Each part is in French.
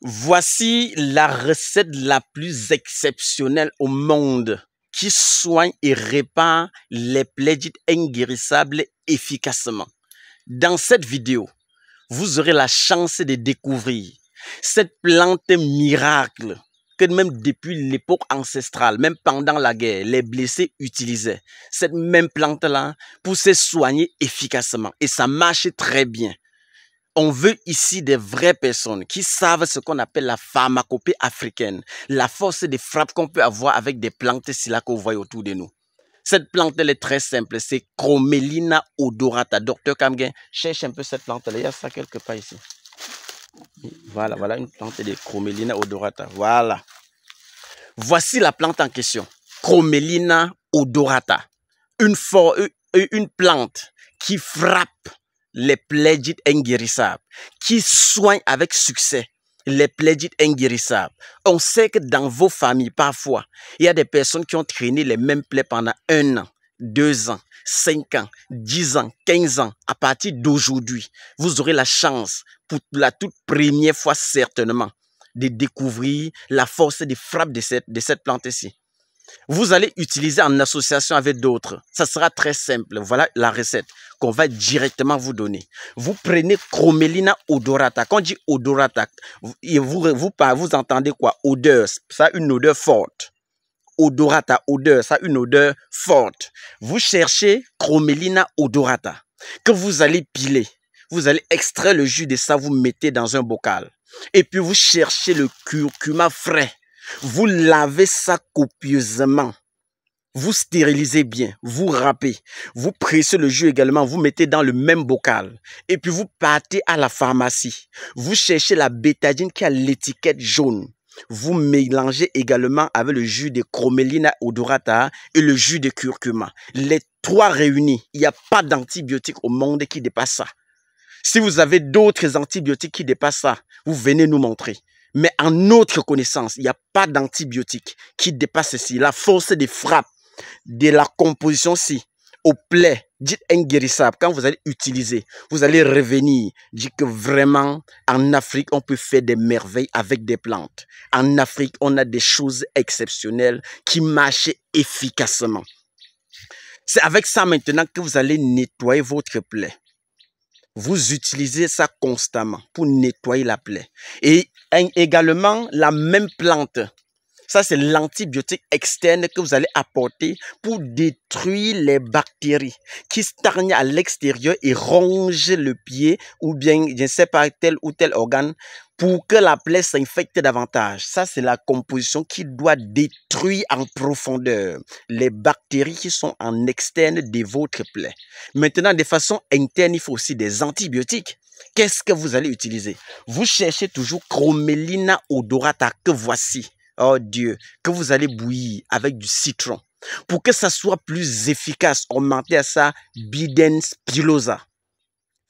Voici la recette la plus exceptionnelle au monde qui soigne et répare les plaies dites inguérissables efficacement. Dans cette vidéo, vous aurez la chance de découvrir cette plante miracle que même depuis l'époque ancestrale, même pendant la guerre, les blessés utilisaient cette même plante-là pour se soigner efficacement. Et ça marche très bien. On veut ici des vraies personnes qui savent ce qu'on appelle la pharmacopée africaine, la force de frappe qu'on peut avoir avec des plantes là que vous voyez autour de nous. Cette plante, elle est très simple, c'est Chromelina odorata. Docteur Kamgen, cherche un peu cette plante-là, il y a ça quelque part ici. Voilà une plante de Chromelina odorata, voilà. Voici la plante en question, Chromelina odorata. Une plante qui frappe les plaies dites inguérissables, qui soignent avec succès les plaies dites inguérissables. On sait que dans vos familles, parfois, il y a des personnes qui ont traîné les mêmes plaies pendant 1 an, 2 ans, 5 ans, 10 ans, 15 ans. À partir d'aujourd'hui, vous aurez la chance, pour la toute première fois certainement, de découvrir la force de frappe de cette plante-ci. Vous allez utiliser en association avec d'autres. Ça sera très simple. Voilà la recette qu'on va directement vous donner. Vous prenez Chromelina odorata. Quand on dit odorata, vous entendez quoi? Odeur. Ça a une odeur forte. Odorata, odeur. Ça a une odeur forte. Vous cherchez Chromelina odorata que vous allez piler. Vous allez extraire le jus de ça, vous mettez dans un bocal. Et puis vous cherchez le curcuma frais. Vous lavez ça copieusement. Vous stérilisez bien. Vous râpez. Vous pressez le jus également. Vous mettez dans le même bocal. Et puis vous partez à la pharmacie. Vous cherchez la bétadine qui a l'étiquette jaune. Vous mélangez également avec le jus de Chromelina odorata et le jus de curcuma. Les trois réunis. Il n'y a pas d'antibiotique au monde qui dépasse ça. Si vous avez d'autres antibiotiques qui dépassent ça, vous venez nous montrer. Mais en notre connaissance, il n'y a pas d'antibiotique qui dépasse ceci. La force de frappe de la composition-ci aux plaies dites inguérissables, quand vous allez utiliser, vous allez revenir, dire que vraiment, en Afrique, on peut faire des merveilles avec des plantes. En Afrique, on a des choses exceptionnelles qui marchent efficacement. C'est avec ça maintenant que vous allez nettoyer votre plaie. Vous utilisez ça constamment pour nettoyer la plaie. Et également, la même plante, ça c'est l'antibiotique externe que vous allez apporter pour détruire les bactéries qui stagnent à l'extérieur et rongent le pied ou bien, je ne sais pas, tel ou tel organe pour que la plaie s'infecte davantage. Ça c'est la composition qui doit détruire en profondeur les bactéries qui sont en externe de votre plaie. Maintenant, de façon interne, il faut aussi des antibiotiques. Qu'est-ce que vous allez utiliser? Vous cherchez toujours Chromelina odorata que voici. Oh Dieu, que vous allez bouillir avec du citron. Pour que ça soit plus efficace, augmentez à ça Biden spilosa.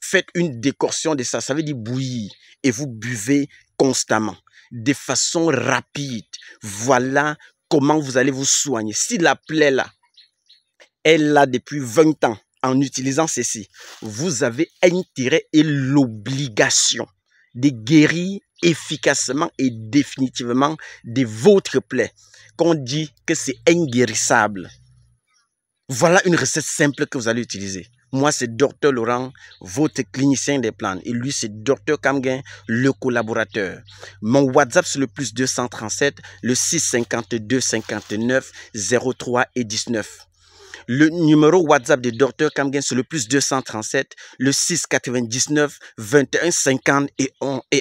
Faites une décoction de ça, ça veut dire bouillir. Et vous buvez constamment, de façon rapide. Voilà comment vous allez vous soigner. Si la plaie là, elle l'a depuis 20 ans, en utilisant ceci, vous avez intérêt et l'obligation de guérir efficacement et définitivement de votre plaie, qu'on dit que c'est inguérissable. Voilà une recette simple que vous allez utiliser. Moi, c'est Dr Laurent, votre clinicien des plantes. Et lui, c'est Dr Kamgen, le collaborateur. Mon WhatsApp, c'est le plus 237, le 652 59 03 et 19. Le numéro WhatsApp de Dr Kamgen, c'est le plus 237, le 699 21 50 et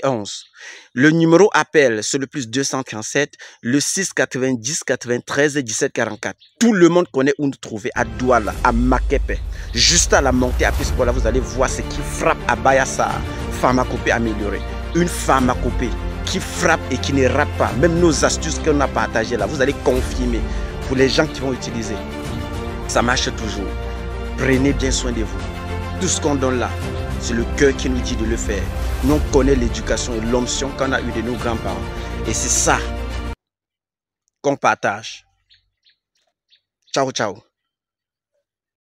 11. Le numéro appel, c'est le plus 237, le 690 93 17 44. Tout le monde connaît où nous trouver, à Douala, à Makepe. Juste à la montée à Pispola, vous allez voir ce qui frappe à Bayassa. Pharmacopée améliorée. Une pharmacopée qui frappe et qui ne rate pas. Même nos astuces qu'on a partagées là, vous allez confirmer pour les gens qui vont utiliser. Ça marche toujours. Prenez bien soin de vous. Tout ce qu'on donne là, c'est le cœur qui nous dit de le faire. Nous, on connaît l'éducation et l'onction qu'on a eu de nos grands-parents. Et c'est ça qu'on partage. Ciao, ciao.